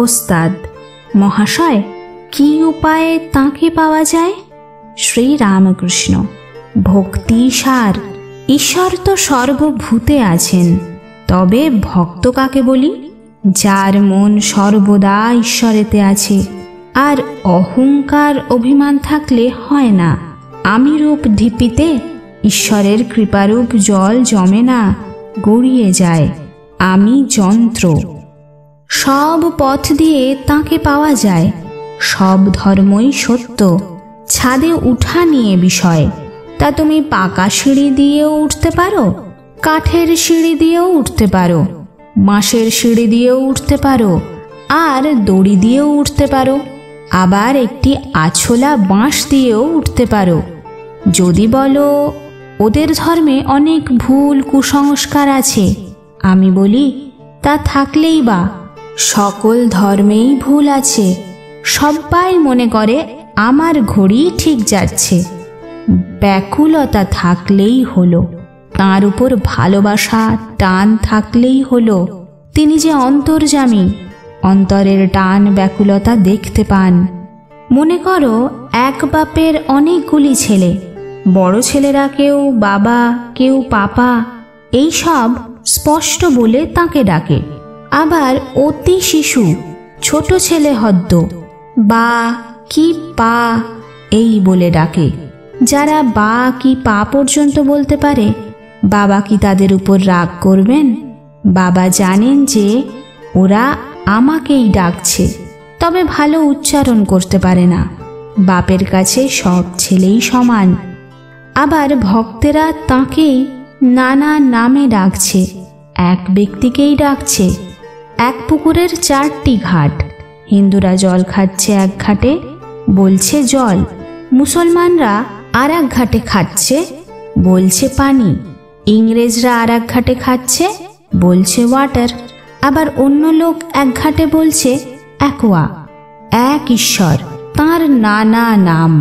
ওস্তাদ মহাশয়, কি উপায়ে তাঁকে পাওয়া যায়? শ্রী রামকৃষ্ণ: ভক্তি সার। ঈশ্বর তো সর্বভূতে আছেন, তবে ভক্ত কাকে বলি? যার মন সর্বদা ঈশ্বরেতে আছে। আর অহংকার অভিমান থাকলে হয় না। আমি রূপ ঢিপিতে ঈশ্বরের কৃপারূপ জল জমে না, গড়িয়ে যায়। আমি যন্ত্র। সব পথ দিয়ে তাঁকে পাওয়া যায়। সব ধর্মই সত্য। ছাদে উঠা নিয়ে বিষয়। তা তুমি পাকা সিঁড়ি দিয়েও উঠতে পারো, কাঠের সিঁড়ি দিয়েও উঠতে পারো, বাঁশের সিঁড়ি দিয়েও উঠতে পারো, আর দড়ি দিয়েও উঠতে পারো, আবার একটি আছলা বাঁশ দিয়েও উঠতে পারো। যদি বলো ওদের ধর্মে অনেক ভুল কুসংস্কার আছে, আমি বলি তা থাকলেই বা, সকল ধর্মেই ভুল আছে। সবাই মনে করে আমার ঘড়ি ঠিক যাচ্ছে। ব্যাকুলতা থাকলেই হলো, তাঁর উপর ভালোবাসা টান থাকলেই হলো। তিনি যে অন্তর্যামী, অন্তরের টান ব্যাকুলতা দেখতে পান। মনে করো এক বাপের অনেকগুলি ছেলে, বড় ছেলেরা কেউ বাবা, কেউ পাপা, এই সব স্পষ্ট বলে তাকে ডাকে। আবার অতি শিশু ছোট ছেলে হদ্দ বা কি পা এই বলে ডাকে। যারা বা কি পা পর্যন্ত বলতে পারে, বাবা কি তাদের উপর রাগ করবেন? বাবা জানেন যে ওরা আমাকেই ডাকছে, তবে ভালো উচ্চারণ করতে পারে না। বাপের কাছে সব ছেলেই সমান। আবার ভক্তেরা তাঁকেই নানা নামে ডাকছে, এক ব্যক্তিকেই ডাকছে। এক পুকুরের 4টি ঘাট। হিন্দুরা জল খাচ্ছে এক ঘাটে, বলছে জল। মুসলমানরা আর এক ঘাটে খাচ্ছে, বলছে পানি। ইংরেজরা আর এক ঘাটে খাচ্ছে, বলছে ওয়াটার। আবার অন্য লোক এক ঘাটে বলছে অ্যাকোয়া। এক ঈশ্বর, তাঁর নানা নাম।